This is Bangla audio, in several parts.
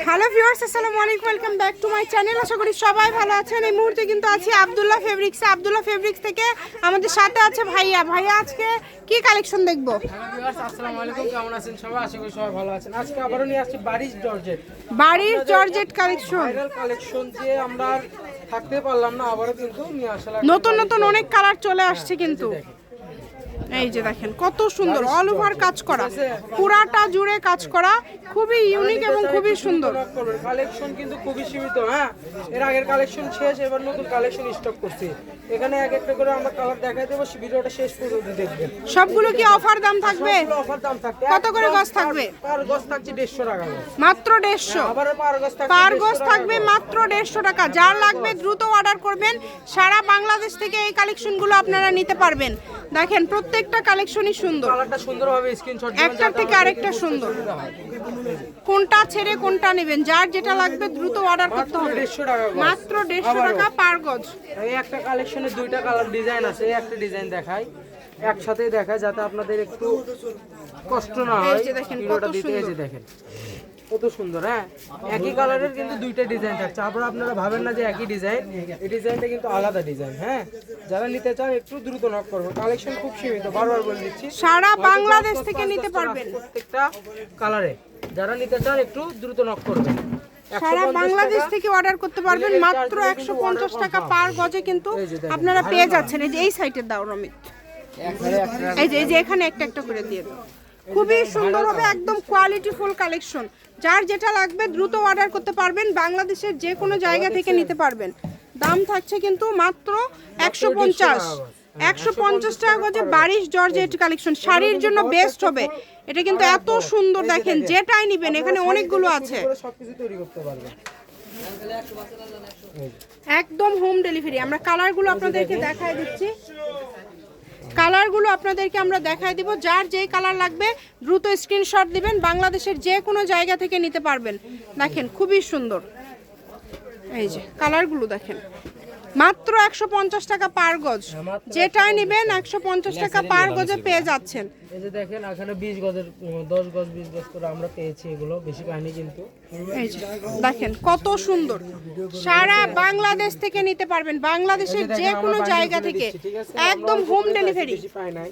হ্যালো ভিউয়ার্স, আসসালামু আলাইকুম, welcome back to my channel. আশা করি সবাই ভালো আছেন। এই মুহূর্তে কিন্তু আছি আব্দুল্লাহ ফেব্রিক্সে। আব্দুল্লাহ ফেব্রিক্স থেকে আমাদের সাথে আছে ভাইয়া। ভাইয়া আজকে কি কালেকশন দেখবো? হ্যালো ভিউয়ার্স, আসসালামু আলাইকুম, কেমন আছেন সবাই? আশা করি সবাই ভালো আছেন। আজকে আবারো নিয়ে আসছি বারিশ জর্জেট। বাড়ির জর্জেট কালেকশন, ভাইরাল কালেকশন যে আমরা আর থাকতে পারলাম না, আবারো কিন্তু নিয়ে আসলাম। নতুন নতুন অনেক কালার চলে আসছে কিন্তু। এই যে দেখেন কত সুন্দর, অল ওভার কাজ করা, পুরাটা জুড়ে কাজ করা, খুবই ইউনিক এবং খুবই সুন্দর কালেকশন। কিন্তু খুবই সীমিত। হ্যাঁ, এর আগের কালেকশন শেষ, এবার নতুন কালেকশন স্টক করছি। এখানে এক একটা করে আমরা কালার দেখাই দেবো, ভিডিওটা শেষ পর্যন্ত দেখবেন। সবগুলো কি অফার দাম থাকবে? অফার দাম থাকবে। কত করে গজ থাকবে? পার গজ থাকছে 150 টাকা, মাত্র 150। আবার পার গজ থাকবে মাত্র 150 টাকা। যার লাগবে দ্রুত অর্ডার করবেন। সারা বাংলাদেশ থেকে এই কালেকশনগুলো আপনারা নিতে পারবেন। দেখেন প্রত্যেকটা কালেকশনই সুন্দর, কালারটা সুন্দরভাবে স্ক্রিনশট দিবেন, একটার থেকে আরেকটা সুন্দর। কোনটা ছেড়ে কোনটা নেবেন, যার যেটা লাগবে দ্রুত অর্ডার করতে হবে। 150 টাকা গজ। মাত্র 150 টাকা পার গজ। এই একটা কালেকশনে দুইটা কালার ডিজাইন আছে, এই একটা ডিজাইন দেখাই, একসাথে দেখায় যাতে আপনাদের একটু কষ্ট না হয় এই যে দেখেন ভিডিওটা কত দিতে। এই যে সুন্দর। দেখেন কত সুন্দর। হ্যাঁ, একই কালারের কিন্তু দুইটা ডিজাইন থাকছে। আপনারা ভাবেন না যে একই ডিজাইন, এই ডিজাইনটা কিন্তু আলাদা ডিজাইন। হ্যাঁ, যারা নিতে চান একটু দ্রুত নক করবেন। কালেকশন খুব সীমিত, বারবার বলে দিচ্ছি। সারা বাংলাদেশ থেকে নিতে পারবেন প্রত্যেকটা কালারে। যারা নিতে চান একটু দ্রুত নক করবেন। সারা বাংলাদেশ থেকে অর্ডার করতে পারবেন। মাত্র 150 টাকা পার গজে কিন্তু আপনারা পেয়ে যাচ্ছেন। এই যে এই সাইটের দাও রমিত, এই যে এখানে একটা একটা করে দিয়ে দাও। খুবই সুন্দর হবে, একদম কোয়ালিটিফুল কালেকশন। যার যেটা লাগবে দ্রুত অর্ডার করতে পারবেন। বাংলাদেশের যে কোনো জায়গা থেকে নিতে পারবেন। দাম থাকছে কিন্তু মাত্র 150 টাকা গজে বারিশ জর্জেট কালেকশন। শাড়ির জন্য বেস্ট হবে এটা, কিন্তু এত সুন্দর। দেখেন যেটাই নিবেন, এখানে অনেকগুলো আছে, সবকিছু তৈরি করতে পারবেন। একদম হোম ডেলিভারি। আমরা কালারগুলো আপনাদেরকে দেখাই দিচ্ছি, কালারগুলো আপনাদেরকে আমরা দেখাই দিব। যার যেই কালার লাগবে দ্রুত স্ক্রিনশট দিবেন। বাংলাদেশের যে কোনো জায়গা থেকে নিতে পারবেন। দেখেন খুবই সুন্দর, এই যে কালারগুলো দেখেন। মাত্র 150 টাকা পার গজ, যেটাই নেবেন 150 টাকা পার গজে পেয়ে যাচ্ছেন। এই যে দেখেন এখানে 20 গজের 10 গজ 20 গজ করে আমরা পেয়েছি, এগুলো বেশি পাইনি কিন্তু। এই যে দেখেন কত সুন্দর, সারা বাংলাদেশ থেকে নিতে পারবেন। বাংলাদেশের যে কোনো জায়গা থেকে, একদম হোম ডেলিভারি। বেশি পাই নাই,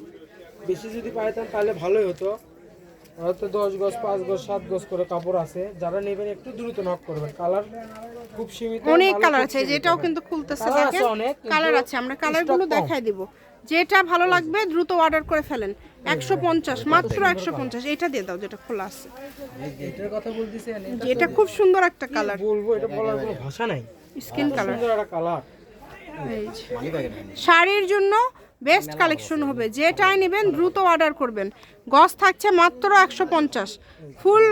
বেশি যদি পাইতাম তাহলে ভালোই হতো। হয়তো 10 গজ 5 গজ 7 গজ করে কাপড় আছে। যারা নেবেন একটু দ্রুত নক করবেন। কালার খুব সীমিত, অনেক কালার আছে। যেটাও কিন্তু খুলতেছে, দেখেন কালার আছে। আমরা কালারগুলো দেখাই দিব। যেটা ভালো লাগবে দ্রুত অর্ডার করে ফেলেন। 150, মাত্র 150। এটা দিয়ে দাও যেটা খোলা আছে। এটার কথা বলতেছেন, এটা খুব সুন্দর একটা কালার, বলবো এটা বলার কোনো ভাষা নাই। স্কিন কালার, সুন্দর একটা কালার। শাড়ির জন্য বেস্ট কালেকশন হবে। যেটাই নেবেন দ্রুত অর্ডার করবেন। গজ থাকছে মাত্র 150। ফুল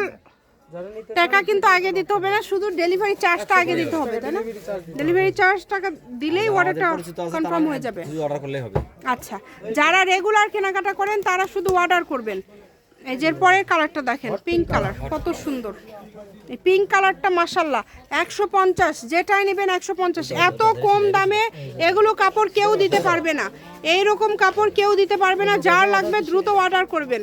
টাকা কিন্তু আগে দিতে হবে না, শুধু ডেলিভারি চার্জটা আগে দিতে হবে, তাই না? ডেলিভারি চার্জ টাকা দিলেই অর্ডারটা কনফার্ম হয়ে যাবে। অর্ডার করলেই হবে। আচ্ছা, যারা রেগুলার কেনাকাটা করেন তারা শুধু অর্ডার করবেন। এই যে পরের কালারটা দেখেন, পিঙ্ক কালার, কত সুন্দর। এই পিঙ্ক কালারটা মাশাআল্লাহ 150। যেটাই নেবেন 150। এত কম দামে এগুলো কাপড় কেউ দিতে পারবে না, এইরকম কাপড় কেউ দিতে পারবে না। যার লাগবে দ্রুত অর্ডার করবেন।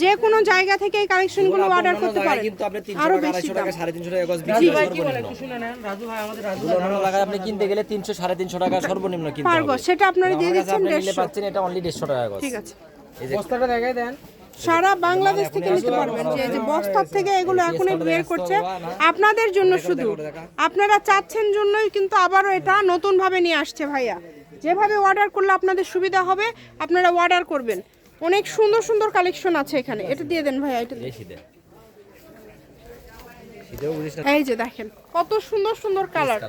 যে কোনো জায়গা থেকে এই কালেকশনগুলো অর্ডার করতে পারেন। কিন্তু আপনি 300 আরো টাকা বেশি 250 দাম। টাকা 350 টাকা গজ রাজু বিক্রি ভাই করবেন। কি বলে একটু শুনে নেন। রাজু ভাই, আমাদের রাজু ভাই অন্য জায়গায় আপনি কিনতে গেলে 300 350 টাকা সর্বনিম্ন কিনতে পার হবে। গজ সেটা আপনারা দিয়ে দিচ্ছেন আপনি নিলে 150। পাচ্ছেন এটা অনলি 150 টাকা গজ। ঠিক আছে, বস্তাটা দেখাই দেন। সারা বাংলাদেশ থেকে নিতে পারবেন। যে বস্তার থেকে এগুলো এখনই বের করছে আপনাদের জন্য, শুধু আপনারা চাচ্ছেন জন্যই কিন্তু আবারও এটা নতুন ভাবে নিয়ে আসছে ভাইয়া। যেভাবে অর্ডার করলে আপনাদের সুবিধা হবে আপনারা অর্ডার করবেন। অনেক সুন্দর সুন্দর কালেকশন আছে এখানে। এটা দিয়ে দেন ভাইয়া, এটা এই যে দেখেন কত সুন্দর সুন্দর কালার।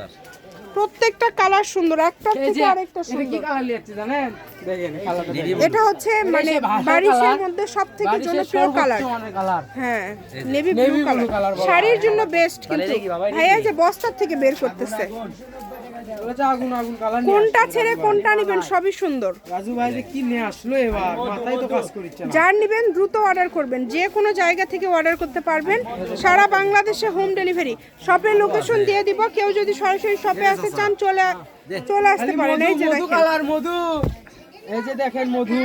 প্রত্যেকটা কালার সুন্দর, একটা থেকে আরেকটা এটা কি সুন্দর। কালার লিখছে জানেন? দেখেন এই কালারটা। এটা হচ্ছে মানে বারিশের মধ্যে সবথেকে জনপ্রিয় কালার। কালার। হ্যাঁ, নেভি ব্লু কালার শাড়ির জন্য বেস্ট। কিন্তু ভাইয়া যে বস্তার থেকে বের করতেছে, এটা আগুন আগুন কালার। কোনটা ছেড়ে কোনটা নেবেন সবই সুন্দর। রাজু ভাই যে কি নিয়ে আসলো এবার, মাথায় তো কাজ করছে না। যার নেবেন দ্রুত অর্ডার করবেন। যে কোনো জায়গা থেকে অর্ডার করতে পারবেন। সারা বাংলাদেশে হোম ডেলিভারি। শপের লোকেশন দিয়ে দিব। কেউ যদি সরাসরি শপে আসতে চান চলে আসতে পারেন। এই যে মধু দেখেন কালার, মধু। এই যে দেখেন মধু,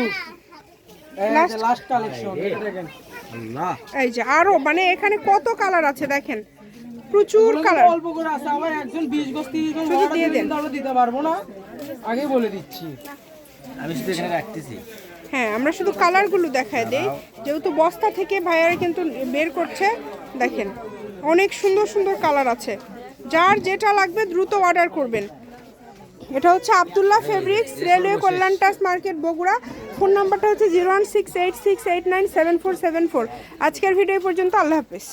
এই যে লাস্ট কালেকশন। এটা দেখেন, আল্লাহ, এই যে আরো মানে এখানে কত কালার আছে দেখেন। প্রচুর এগুলো কালার। কিন্তু অল্প করে আছে, আবার একজন 20 গজ 30 গজ শুধু দিয়ে দেন। আমরা দিতে পারবো না, আগে বলে দিচ্ছি। আমি শুধু এখানে রাখতেছি। হ্যাঁ, আমরা শুধু কালারগুলো দেখায় দেই, যেহেতু বস্তা থেকে ভাইয়ারা কিন্তু বের করছে। দেখেন অনেক সুন্দর সুন্দর কালার আছে, যার যেটা লাগবে দ্রুত অর্ডার করবেন। এটা হচ্ছে আব্দুল্লাহ ফেব্রিক্স, রেলওয়ে কল্যাণ টাস মার্কেট, বগুড়া। ফোন নাম্বারটা হচ্ছে 01686897474। আজকের ভিডিও পর্যন্ত, আল্লাহ হাফেজ।